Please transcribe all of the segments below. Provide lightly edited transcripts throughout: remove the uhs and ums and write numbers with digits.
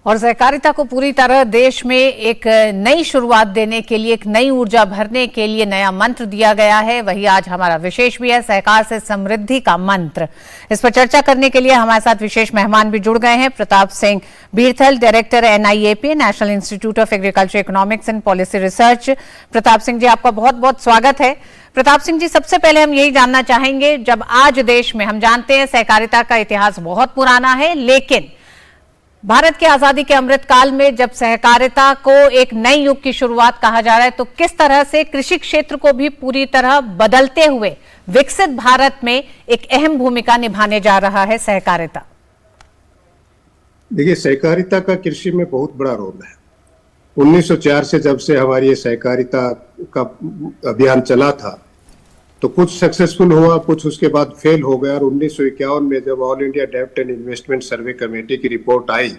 और सहकारिता को पूरी तरह देश में एक नई शुरुआत देने के लिए, एक नई ऊर्जा भरने के लिए नया मंत्र दिया गया है। वही आज हमारा विशेष भी है, सहकार से समृद्धि का मंत्र। इस पर चर्चा करने के लिए हमारे साथ विशेष मेहमान भी जुड़ गए हैं। Pratap Singh Birthal, director NIAP, national institute of agriculture economics and policy research. Pratap Singh ji, आपका बहुत बहुत स्वागत है। प्रताप सिंह जी, सबसे पहले हम यही जानना चाहेंगे, जब आज देश में, हम जानते हैं सहकारिता का इतिहास बहुत पुराना है, लेकिन भारत की आजादी के अमृत काल में जब सहकारिता को एक नई युग की शुरुआत कहा जा रहा है, तो किस तरह से कृषि क्षेत्र को भी पूरी तरह बदलते हुए विकसित भारत में एक अहम भूमिका निभाने जा रहा है सहकारिता? देखिए, सहकारिता का कृषि में बहुत बड़ा रोल है। 1904 से जब से हमारी ये सहकारिता का अभियान चला था, तो कुछ सक्सेसफुल हुआ, कुछ उसके बाद फेल हो गया। और 1951 में जब ऑल इंडिया डेब्ट एंड इन्वेस्टमेंट सर्वे कमेटी की रिपोर्ट आई,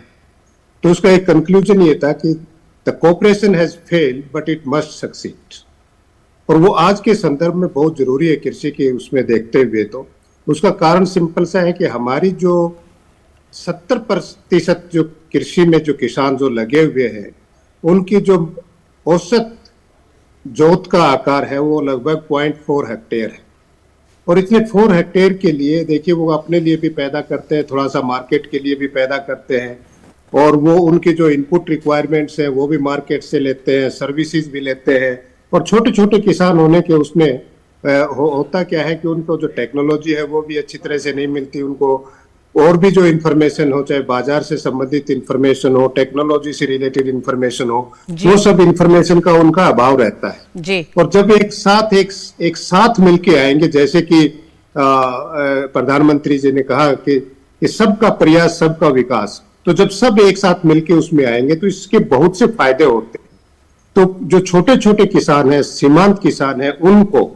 तो उसका एक कंक्लूजन ये था कि the cooperation has failed but it must succeed. और वो आज के संदर्भ में बहुत जरूरी है कृषि के उसमें देखते हुए। तो उसका कारण सिंपल सा है कि हमारी जो 70% जो कृषि में जो किसान जो लगे हुए हैं, उनकी जो औसत जोत का आकार है वो लगभग 0.4 हेक्टेयर है। और इतने 4 हेक्टेयर के लिए देखिए, वो अपने लिए भी पैदा करते हैं, थोड़ा सा मार्केट के लिए भी पैदा करते हैं, और वो उनके जो इनपुट रिक्वायरमेंट्स हैं वो भी मार्केट से लेते हैं, सर्विसेज भी लेते हैं। और छोटे छोटे किसान होने के उसमें होता क्या है कि उनको जो टेक्नोलॉजी है वो भी अच्छी तरह से नहीं मिलती उनको, और भी जो इन्फॉर्मेशन हो, चाहे बाजार से संबंधित इन्फॉर्मेशन हो, टेक्नोलॉजी से रिलेटेड इन्फॉर्मेशन हो, वो सब इन्फॉर्मेशन का उनका अभाव रहता है जी। और जब एक साथ मिलके आएंगे, जैसे कि प्रधानमंत्री जी ने कहा कि सबका प्रयास सबका विकास, तो जब सब एक साथ मिलके उसमें आएंगे तो इसके बहुत से फायदे होते हैं। तो जो छोटे छोटे किसान हैं, सीमांत किसान हैं, उनको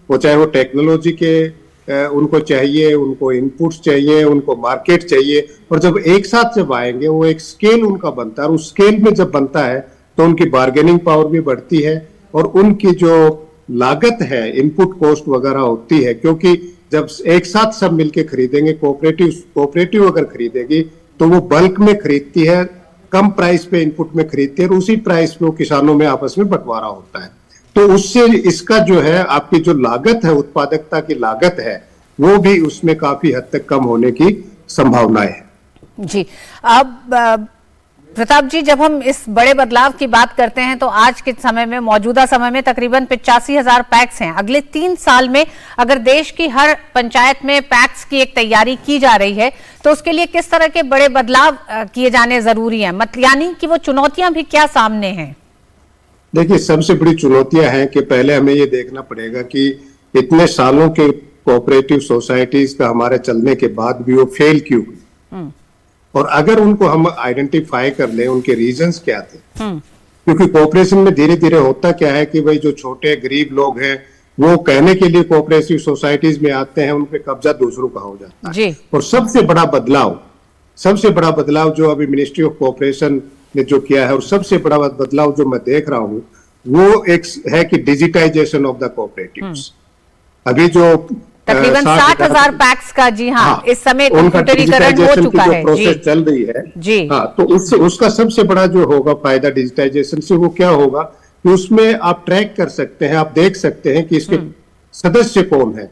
वो चाहे वो टेक्नोलॉजी के उनको चाहिए, उनको इनपुट्स चाहिए, उनको मार्केट चाहिए, और जब एक साथ जब आएंगे वो एक स्केल उनका बनता है। और उस स्केल में जब बनता है तो उनकी बार्गेनिंग पावर भी बढ़ती है और उनकी जो लागत है, इनपुट कॉस्ट वगैरह होती है, क्योंकि जब एक साथ सब मिलके खरीदेंगे, कोऑपरेटिव अगर खरीदेगी तो वो बल्क में खरीदती है, कम प्राइस पे इनपुट में खरीदती है, और उसी प्राइस पे वो किसानों में आपस में बंटवारा होता है। तो उससे इसका जो है आपकी जो लागत है, उत्पादकता की लागत है, वो भी उसमें काफी हद तक कम होने की संभावना है जी। अब प्रताप जी, जब हम इस बड़े बदलाव की बात करते हैं तो आज के समय में, मौजूदा समय में तकरीबन 85,000 पैक्स हैं। अगले 3 साल में अगर देश की हर पंचायत में पैक्स की एक तैयारी की जा रही है, तो उसके लिए किस तरह के बड़े बदलाव किए जाने जरूरी हैं? यानी कि वो चुनौतियां भी क्या सामने हैं? देखिए, सबसे बड़ी चुनौतियां हैं कि पहले हमें ये देखना पड़ेगा कि इतने सालों के कोऑपरेटिव सोसाइटीज का हमारे चलने के बाद भी वो फेल क्यों हुई, और अगर उनको हम आइडेंटिफाई कर लें उनके रीजंस क्या थे। क्योंकि कोऑपरेशन में धीरे धीरे होता क्या है कि भाई जो छोटे गरीब लोग हैं वो कहने के लिए कोऑपरेटिव सोसाइटीज में आते हैं, उन पे कब्जा दूसरों का हो जाता है जी। और सबसे बड़ा बदलाव जो अभी मिनिस्ट्री ऑफ कोऑपरेशन ने जो किया है, और सबसे बड़ा बदलाव जो मैं देख रहा हूं, वो एक है कि डिजिटाइजेशन ऑफ द कोऑपरेटिव्स। अभी जो तकरीबन 60,000 पैक्स का, जी हाँ, इस समय कंप्यूटरीकरण हो चुका है, प्रोसेस चल रही है जी। हाँ, तो उसका सबसे बड़ा जो होगा फायदा डिजिटाइजेशन से, वो क्या होगा कि उसमें आप ट्रैक कर सकते हैं, आप देख सकते हैं कि इसके सदस्य कौन है,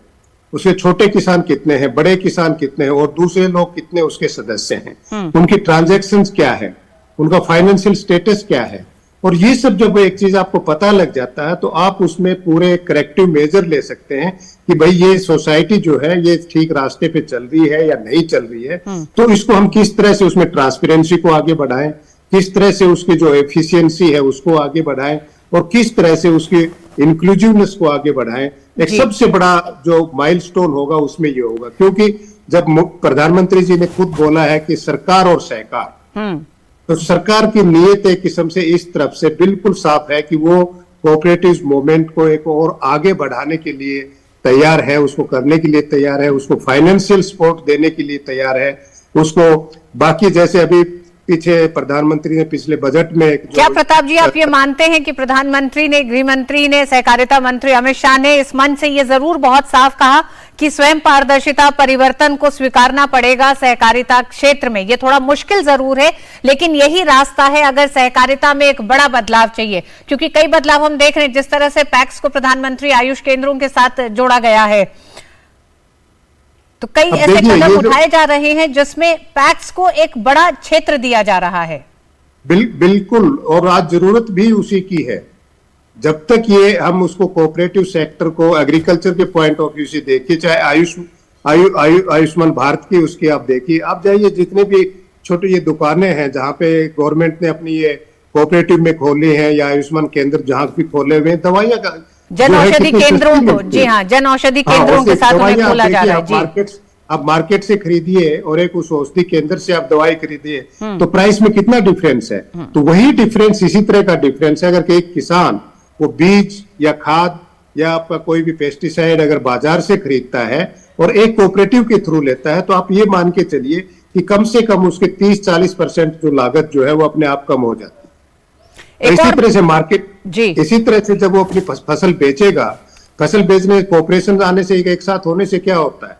उसके छोटे किसान कितने हैं, बड़े किसान कितने हैं, और दूसरे लोग कितने उसके सदस्य हैं, उनकी ट्रांजैक्शंस क्या है, उनका फाइनेंशियल स्टेटस क्या है। और ये सब जब एक चीज आपको पता लग जाता है तो आप उसमें पूरे करेक्टिव मेजर ले सकते हैं कि भाई ये सोसाइटी जो है ये ठीक रास्ते पे चल रही है या नहीं चल रही है। तो इसको हम किस तरह से उसमें ट्रांसपेरेंसी को आगे बढ़ाएं, किस तरह से उसकी जो एफिशिएंसी है उसको आगे बढ़ाएं, और किस तरह से उसकी इंक्लूसिवनेस को आगे बढ़ाएं। एक सबसे बड़ा जो माइलस्टोन होगा उसमें ये होगा, क्योंकि जब प्रधानमंत्री जी ने खुद बोला है कि सरकार और सहकार, तो सरकार की नीयत एक किस्म से इस तरफ से बिल्कुल साफ है कि वो कोऑपरेटिव मूवमेंट को एक और आगे बढ़ाने के लिए तैयार है, उसको करने के लिए तैयार है, उसको फाइनेंशियल सपोर्ट देने के लिए तैयार है, उसको बाकी जैसे अभी पीछे प्रधानमंत्री ने पिछले बजट में क्या प्रताप जी आप ये मानते हैं कि प्रधानमंत्री ने, गृह मंत्री ने, सहकारिता मंत्री अमित शाह ने इस मंच से ये जरूर बहुत साफ कहा कि स्वयं पारदर्शिता परिवर्तन को स्वीकारना पड़ेगा सहकारिता क्षेत्र में। ये थोड़ा मुश्किल जरूर है लेकिन यही रास्ता है अगर सहकारिता में एक बड़ा बदलाव चाहिए, क्योंकि कई बदलाव हम देख रहे हैं। जिस तरह से पैक्स को प्रधानमंत्री आयुष केंद्रों के साथ जोड़ा गया है, तो कई ऐसे कदम उठाए जा रहे हैं जिसमें पैक्स को एक बड़ा क्षेत्र दिया जा रहा है। बिल्कुल, और आज जरूरत भी उसी की है। जब तक ये हम उसको कोऑपरेटिव सेक्टर को एग्रीकल्चर के पॉइंट ऑफ व्यू से देखिए, चाहे आयुष्मान भारत की उसकी आप देखिए, आप जाइए जितने भी छोटी ये दुकानें हैं जहाँ पे गवर्नमेंट ने अपनी ये कोऑपरेटिव में खोली है या आयुष्मान केंद्र जहाँ भी खोले हुए हैं, दवाइयाँ जन औषधि केंद्रों को, जी हाँ, जन औषधि केंद्रों के साथ उन्हें खोला जा रहा है। आप मार्केट से खरीदिए और एक उस औषधि केंद्र से आप दवाई खरीदिए तो प्राइस में कितना डिफरेंस है। तो वही डिफरेंस इसी तरह का डिफरेंस है। अगर एक किसान वो बीज या खाद या आपका कोई भी पेस्टिसाइड अगर बाजार से खरीदता है और एक कोऑपरेटिव के थ्रू लेता है, तो आप ये मान के चलिए कि कम से कम उसके 30-40% जो लागत जो है वो अपने आप कम हो जाती है। इसी तरह से मार्केट, इसी तरह से जब वो अपनी फसल बेचेगा, फसल बेचने कॉर्पोरेशन आने से एक साथ होने से क्या होता है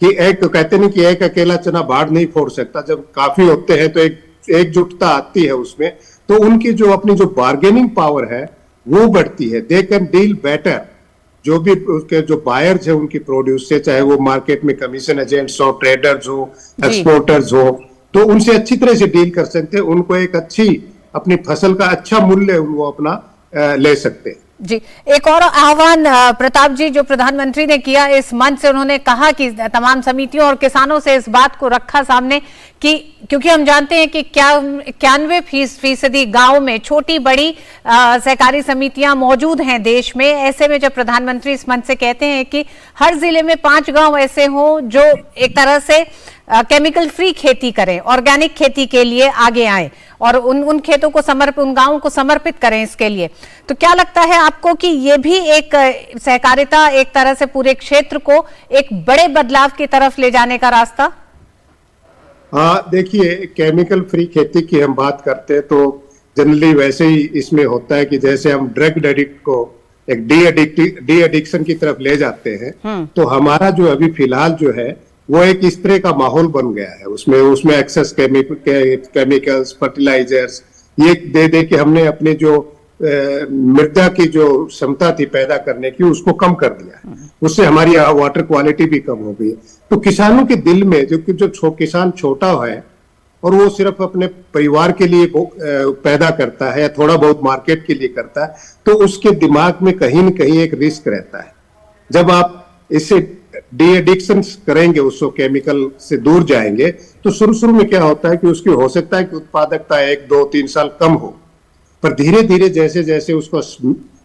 कि एक तो कहते नहीं कि एक अकेला चना बाढ़ नहीं फोड़ सकता। जब काफी होते हैं तो एकजुटता आती है उसमें, तो उनकी जो अपनी जो बार्गेनिंग पावर है वो बढ़ती है। They can deal better. जो भी उसके जो बायर्स है उनकी प्रोड्यूस से, चाहे वो मार्केट में कमीशन एजेंट्स हो, ट्रेडर्स हो, एक्सपोर्टर्स हो, तो उनसे अच्छी तरह से डील कर सकते हैं। उनको एक अच्छी अपनी फसल का अच्छा मूल्य वो अपना ले सकते हैं। जी, एक और आह्वान प्रताप जी जो प्रधानमंत्री ने किया इस मंच से, उन्होंने कहा कि तमाम समितियों और किसानों से इस बात को रखा सामने कि क्योंकि हम जानते हैं कि 91% गांव में छोटी बड़ी सहकारी समितियां मौजूद हैं देश में। ऐसे में जब प्रधानमंत्री इस मंच से कहते हैं कि हर जिले में 5 गांव ऐसे हों जो एक तरह से केमिकल फ्री खेती करें, ऑर्गेनिक खेती के लिए आगे आए और उन खेतों को उन गांवों को समर्पित करें इसके लिए, तो क्या लगता है आपको कि ये भी एक सहकारिता एक तरह से पूरे क्षेत्र को एक बड़े बदलाव की तरफ ले जाने का रास्ता? हाँ, देखिए, केमिकल फ्री खेती की हम बात करते हैं तो जनरली वैसे ही इसमें होता है कि जैसे हम ड्रग एडिक्ट को एक डी एडिक्शन की तरफ ले जाते हैं, तो हमारा जो अभी फिलहाल जो है वो एक इस तरह का माहौल बन गया है। उसमें एक्सेस केमिकल्स, फर्टिलाइजर्स ये दे के हमने अपने जो मृदा की जो क्षमता थी पैदा करने की उसको कम कर दिया। उससे हमारी वाटर क्वालिटी भी कम हो गई। तो किसानों के दिल में जो किसान छोटा है और वो सिर्फ अपने परिवार के लिए पैदा करता है या थोड़ा बहुत मार्केट के लिए करता है, तो उसके दिमाग में कहीं न कहीं एक रिस्क रहता है। जब आप इससे डी एडिक्शन करेंगे, उसको केमिकल से दूर जाएंगे, तो शुरू में क्या होता है कि उसकी हो सकता है कि उत्पादकता 1, 2, 3 साल कम हो, पर धीरे धीरे जैसे जैसे उसका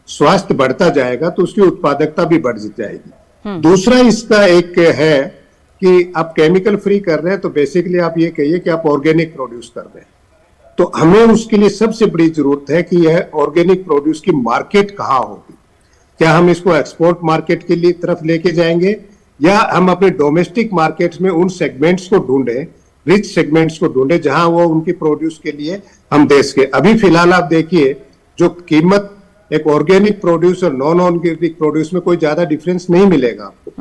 स्वास्थ्य बढ़ता जाएगा तो उसकी उत्पादकता भी बढ़ जाएगी। दूसरा इसका एक है कि आप केमिकल फ्री कर रहे हैं तो बेसिकली आप ये कहिए कि आप ऑर्गेनिक प्रोड्यूस कर रहे हैं। तो हमें उसके लिए सबसे बड़ी जरूरत है कि यह ऑर्गेनिक प्रोड्यूस की मार्केट कहाँ होगी। क्या हम इसको एक्सपोर्ट मार्केट के लिए तरफ लेके जाएंगे या हम अपने डोमेस्टिक मार्केट्स में उन सेगमेंट्स को ढूंढें, रिच सेगमेंट्स को ढूंढें जहां वो उनकी प्रोड्यूस के लिए हम देश के। अभी फिलहाल आप देखिए जो कीमत एक ऑर्गेनिक प्रोड्यूस और नॉन ऑर्गेनिक प्रोड्यूस में कोई ज्यादा डिफरेंस नहीं मिलेगा आपको।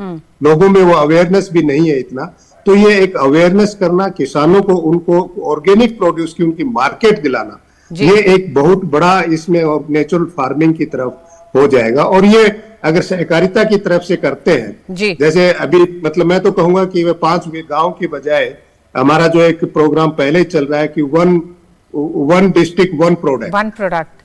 लोगों में वो अवेयरनेस भी नहीं है इतना। तो ये एक अवेयरनेस करना, किसानों को उनको ऑर्गेनिक प्रोड्यूस की उनकी मार्केट दिलाना, ये एक बहुत बड़ा इसमें नेचुरल फार्मिंग की तरफ हो जाएगा। और ये अगर सहकारिता की तरफ से करते हैं, जैसे अभी मतलब मैं तो कहूंगा कि वे 5 गांव की बजाय हमारा जो एक प्रोग्राम पहले ही चल रहा है कि वन डिस्ट्रिक्ट वन प्रोडक्ट,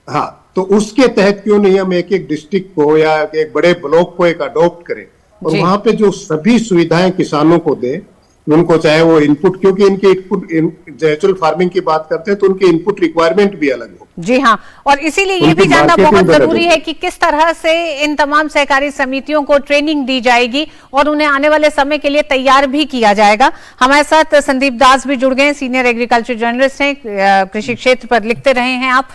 हाँ, तो उसके तहत क्यों नहीं हम एक डिस्ट्रिक्ट को या एक बड़े ब्लॉक को एक अडॉप्ट करें और वहां पे जो सभी सुविधाएं किसानों को दें, उनको चाहे वो इनपुट, क्योंकि इनके इनपुट नेचुरल फार्मिंग की बात करते हैं तो उनकी इनपुट रिक्वायरमेंट भी अलग हो। जी हाँ, और इसीलिए ये भी जानना बहुत जरूरी है कि किस तरह से इन तमाम सहकारी समितियों को ट्रेनिंग दी जाएगी और उन्हें आने वाले समय के लिए तैयार भी किया जाएगा। हमारे साथ संदीप दास भी जुड़ गए, सीनियर एग्रीकल्चर जर्नलिस्ट हैं, कृषि क्षेत्र पर लिखते रहे हैं आप।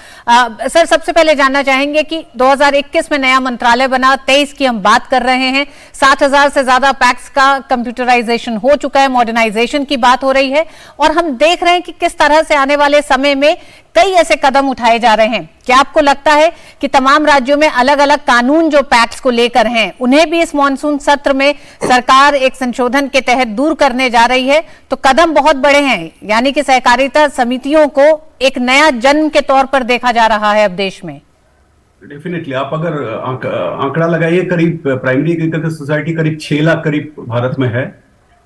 सर, सबसे पहले जानना चाहेंगे कि 2021 में नया मंत्रालय बना, 23 की हम बात कर रहे हैं, 60,000 से ज्यादा पैक्स का कंप्यूटराइजेशन हो चुका है, मॉडर्नाइजेशन की बात हो रही है और हम देख रहे हैं कि किस तरह से आने वाले समय में कई ऐसे कदम उठाए जा रहे हैं। क्या आपको लगता है कि तमाम राज्यों में अलग अलग कानून जो पैक्स को लेकर हैं, उन्हें भी इस मॉनसून सत्र में सरकार एक संशोधन के तहत दूर करने जा रही है? तो कदम बहुत बड़े हैं, यानी कि सहकारिता समितियों को एक नया जन्म के तौर पर देखा जा रहा है अब देश में। डेफिनेटली आप अगर आंकड़ा लगाइए, करीब प्राइमरी एग्रीकल्चर सोसाइटी करीब 6 लाख करीब भारत में है।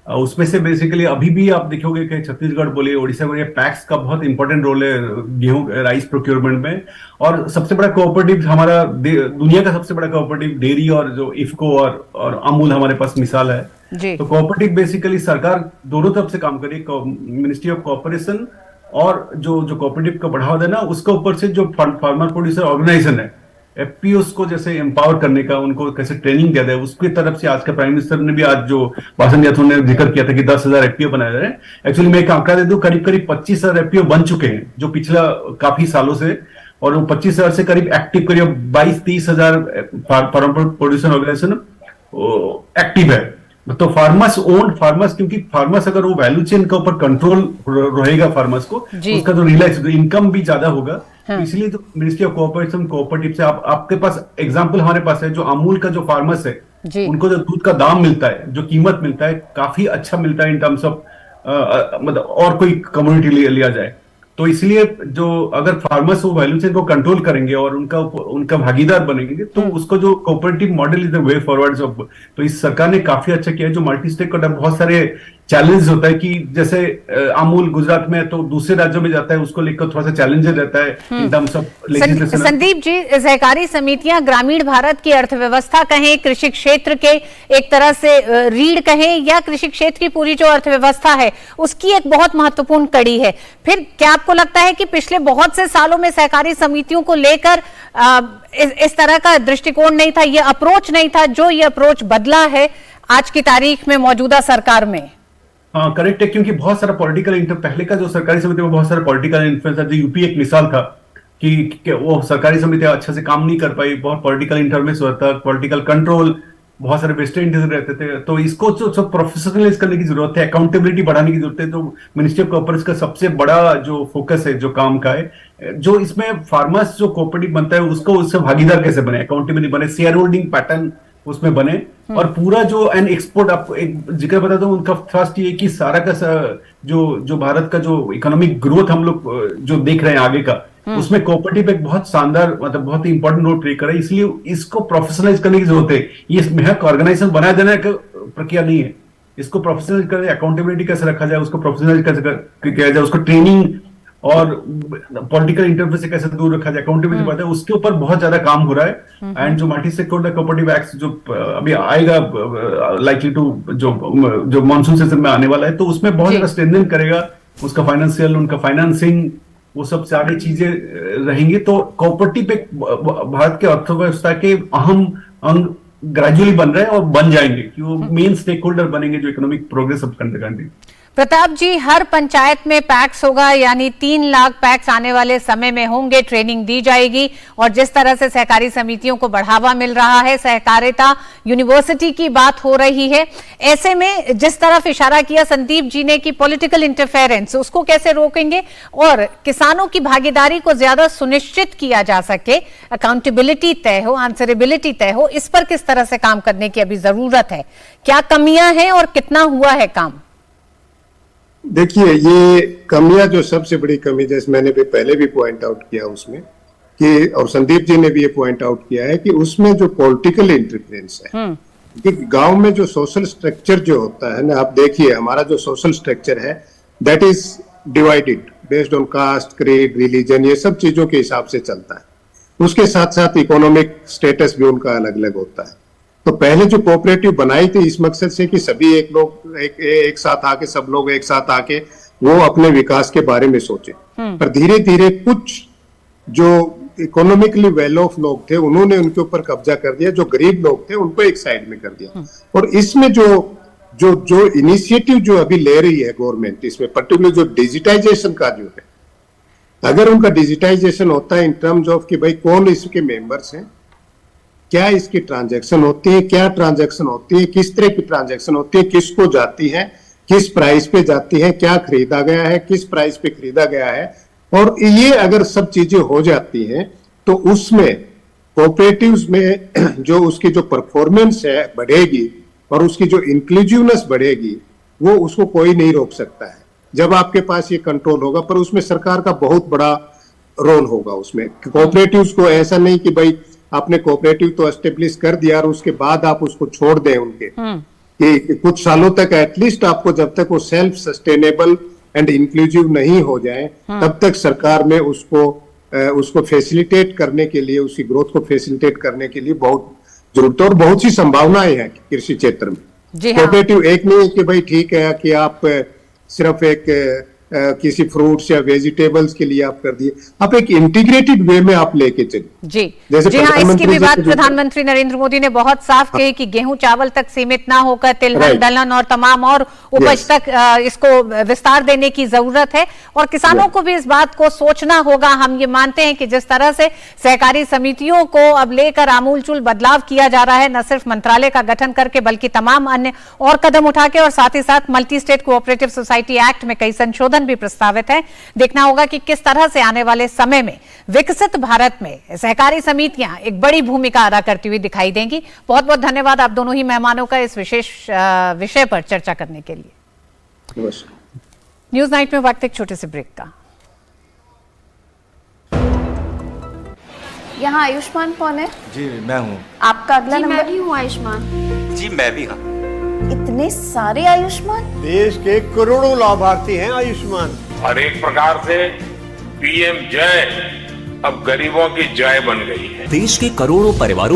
उसमें से बेसिकली अभी भी आप देखोगे कि छत्तीसगढ़ बोलिए, उड़ीसा बोलिए, पैक्स का बहुत इंपॉर्टेंट रोल है गेहूं राइस प्रोक्योरमेंट में। और सबसे बड़ा कोऑपरेटिव हमारा दुनिया का सबसे बड़ा कोऑपरेटिव डेयरी और जो इफको और अमूल हमारे पास मिसाल है जी। तो कोऑपरेटिव बेसिकली सरकार दोनों तरफ से काम करी, मिनिस्ट्री ऑफ कोऑपरेशन और जो कोऑपरेटिव का बढ़ावा देना, उसके ऊपर से जो फार्मर प्रोड्यूसर ऑर्गेनाइजेशन है एफपीओस को जैसे एम्पावर करने का, उनको कैसे ट्रेनिंग दिया जाए, उसकी तरफ से आज के प्राइम मिनिस्टर ने भी आज जो भाषण दिया था उन्होंने जिक्र किया था कि 10,000 एफपीओ बनाए जा रहे हैं। एक्चुअली मैं एक आंकड़ा दे दूं, करीब 25,000 एफपीओ बन चुके हैं जो पिछला काफी सालों से, और 25,000 से करीब एक्टिव करीब 22-30,000 फार्मर प्रोड्यूसर ऑर्गेनाइजेशन एक्टिव है। तो फार्मर्स ओन्ड फार्मर्स, क्योंकि फार्मर्स अगर वो वैल्यू चेन के ऊपर कंट्रोल रहेगा फार्मर्स को, उसका जो रिलायंस इनकम भी ज्यादा होगा। हाँ। तो इसलिए तो मिनिस्ट्री ऑफ कोऑपरेशन कोऑपरेटिव से आपके पास एग्जांपल हमारे पास है, जो अमूल का जो फार्मर्स है उनको जो दूध का दाम मिलता है, जो कीमत मिलता है, काफी अच्छा मिलता है इन टर्म्स ऑफ मतलब और कोई कम्युनिटी लिया जाए। तो इसलिए जो अगर फार्मर्स वो वैल्यू चेन को कंट्रोल करेंगे और उनका भागीदार बनेंगे तो उसको जो cooperative model is the way forward. तो इस सरकार ने काफी अच्छा किया है। जो मल्टी स्टेक होल्डर बहुत सारे चैलेंज होता है कि जैसे अमूल गुजरात में तो दूसरे राज्यों में जाता है, उसको लेकर थोड़ा सा चैलेंजर रहता है in terms of legislation. Sandeep ji, सहकारी समितियां ग्रामीण भारत की अर्थव्यवस्था कहें, कृषि क्षेत्र के एक तरह से रीढ़ कहें, या कृषि क्षेत्र की पूरी जो अर्थव्यवस्था है उसकी एक बहुत महत्वपूर्ण कड़ी है। फिर क्या आपको लगता है कि पिछले बहुत से सालों में सहकारी समितियों को लेकर इस तरह का दृष्टिकोण नहीं था, ये अप्रोच नहीं था, जो ये अप्रोच बदला है आज की तारीख में मौजूदा सरकार में? हाँ, करेक्ट है, क्योंकि बहुत सारा पॉलिटिकल पहले का जो सरकारी समिति में बहुत सारा पॉलिटिकल इन्फ्लुएंस है। यूपी एक मिसाल था कि वो सरकारी समितियां अच्छे से काम नहीं कर पाई, बहुत पॉलिटिकल इंटरवेंस हुआ था, पॉलिटिकल कंट्रोल, बहुत सारे वेस्टेड इंटरेस्ट रहते थे। तो इसको जो प्रोफेशनलाइज करने की जरूरत है, अकाउंटेबिलिटी बढ़ाने की जरूरत है। तो मिनिस्ट्री ऑफ कॉर्पोरेशन का सबसे बड़ा जो फोकस है, जो काम का है, जो इसमें फार्मर्स जो कोऑपरेटिव बनता है उसको उससे भागीदार कैसे बने, अकाउंटेबिलिटी बने, शेयर होल्डिंग पैटर्न उसमें बने, और पूरा जो एंड एक्सपोर्ट, आपको एक जिक्र बताता हूँ, उनका थ्रस्ट ये कि सारा का जो भारत का जो इकोनॉमिक ग्रोथ हम लोग जो देख रहे हैं आगे का, उसमें कोऑपरेटिव एक बहुत शानदार मतलब बहुत ही इंपॉर्टेंट रोल प्ले कर रहा है। इसलिए इसको प्रोफेशनलाइज करने की जरूरत है। ये महक ऑर्गेनाइजेशन बनाया देने का प्रक्रिया नहीं है, इसको प्रोफेशनलाइज करें, अकाउंटेबिलिटी कैसे रखा जाए, उसको प्रोफेशनलाइज कैसे किया जाए, उसको ट्रेनिंग और पॉलिटिकल इंटरफेस से कैसे दूर रखा जाए, अकाउंटेबिलिटी बढ़ाता है, उसके ऊपर बहुत ज्यादा काम हो रहा है। एंड जो multi stakeholder cooperative act जो अभी आएगा लाइकली टू जो मॉनसून सीजन में आने वाला है, तो उसमें बहुत ज्यादा स्ट्रेंथन करेगा उसका फाइनेंशियल, उनका फाइनेंसिंग, वो सब सारी चीजें रहेंगी। तो कोऑपरेटिव एक भारत के अर्थव्यवस्था के अहम अंग ग्रेजुअली बन रहे हैं और बन जाएंगे कि वो मेन स्टेक होल्डर बनेंगे जो economic progress of country. Pratap ji, हर पंचायत में पैक्स होगा, यानी 3 लाख पैक्स आने वाले समय में होंगे, ट्रेनिंग दी जाएगी। और जिस तरह से सहकारी समितियों को बढ़ावा मिल रहा है, सहकारिता यूनिवर्सिटी की बात हो रही है, ऐसे में जिस तरफ इशारा किया संदीप जी ने कि पॉलिटिकल इंटरफेरेंस, उसको कैसे रोकेंगे और किसानों की भागीदारी को ज्यादा सुनिश्चित किया जा सके, अकाउंटेबिलिटी तय हो, आंसरेबिलिटी तय हो, इस पर किस तरह से काम करने की अभी जरूरत है? क्या कमियां हैं और कितना हुआ है काम? देखिए, ये कमियां, जो सबसे बड़ी कमी, जैसे मैंने भी पहले भी पॉइंट आउट किया उसमें कि, और संदीप जी ने भी ये पॉइंट आउट किया है कि उसमें जो पॉलिटिकल इंटरफेरेंस है, कि गांव में जो सोशल स्ट्रक्चर जो होता है ना, आप देखिए हमारा जो सोशल स्ट्रक्चर है that is divided based on caste, creed, religion, ये सब चीजों के हिसाब से चलता है। उसके साथ साथ इकोनॉमिक स्टेटस भी उनका अलग अलग होता है। तो पहले जो कोऑपरेटिव बनाई थी इस मकसद से कि सभी एक साथ आके, सब लोग एक साथ आके वो अपने विकास के बारे में सोचे। पर धीरे धीरे कुछ जो इकोनॉमिकली वेल ऑफ लोग थे उन्होंने उनके ऊपर कब्जा कर दिया, जो गरीब लोग थे उनको एक साइड में कर दिया। और इसमें जो जो जो इनिशिएटिव जो अभी ले रही है गवर्नमेंट, इसमें पर्टिकुलर जो डिजिटाइजेशन का जो है, अगर उनका डिजिटाइजेशन होता है इन टर्म्स ऑफ कि भाई कौन इसके मेंबर्स हैं, क्या इसकी ट्रांजैक्शन होती है, क्या ट्रांजैक्शन होती है, किस तरह की ट्रांजैक्शन होती है, किसको जाती है, किस प्राइस पे जाती है, क्या खरीदा गया है, किस प्राइस पे खरीदा गया है, और ये अगर सब चीजें हो जाती हैं तो उसमें कोऑपरेटिव्स में जो उसकी जो परफॉर्मेंस है बढ़ेगी और उसकी जो इंक्लूसिवनेस बढ़ेगी, वो उसको कोई नहीं रोक सकता है जब आपके पास ये कंट्रोल होगा। पर उसमें सरकार का बहुत बड़ा रोल होगा। उसमें कोऑपरेटिव्स को ऐसा नहीं कि भाई आपने कोऑपरेटिव तो एस्टेब्लिश कर दिया और उसके बाद आप उसको छोड़ दें उनके, कि कुछ सालों तक एटलीस्ट आपको, जब तक वो सेल्फ सस्टेनेबल एंड इंक्लूसिव नहीं हो जाए तब तक सरकार में उसको फैसिलिटेट करने के लिए, उसकी ग्रोथ को फैसिलिटेट करने के लिए बहुत जरूरत है। और बहुत सी संभावनाएं हैं कृषि क्षेत्र में। कोऑपरेटिव एक नहीं है कि भाई ठीक है कि आप सिर्फ एक किसी फ्रूट्स या वेजिटेबल्स के लिए आप कर दिए, आप एक इंटीग्रेटेड वे में आप लेके चलिए। जी हाँ, इसकी भी बात प्रधानमंत्री नरेंद्र मोदी ने बहुत साफ कही कि गेहूं चावल तक सीमित ना होकर तिलहन दलहन और तमाम और उपज तक इसको विस्तार देने की जरूरत है। और किसानों को भी इस बात को सोचना होगा। हम ये मानते हैं कि जिस तरह से सहकारी समितियों को अब लेकर आमूलचूल बदलाव किया जा रहा है, न सिर्फ मंत्रालय का गठन करके बल्कि तमाम अन्य और कदम उठा के, और साथ ही साथ multi state cooperative society act में कई संशोधन भी प्रस्तावित है। देखना होगा कि किस तरह से आने वाले समय में विकसित भारत में सहकारी समितियां एक बड़ी भूमिका अदा करती हुई दिखाई देंगी। बहुत बहुत धन्यवाद आप दोनों ही मेहमानों का इस विशेष विषय पर चर्चा करने के लिए। न्यूज नाइट में वक्त एक छोटे से ब्रेक का। यहाँ आयुष्मान कौन है? जी मैं हूँ। आपका अगला नंबर? मैं भी हूँ आयुष्मान। जी मैं भी हाँ। इतने सारे आयुष्मान? देश के करोड़ों लाभार्थी हैं आयुष्मान। और एक प्रकार से पीएम जय अब गरीबों की जय बन गई है। देश के करोड़ों परिवारों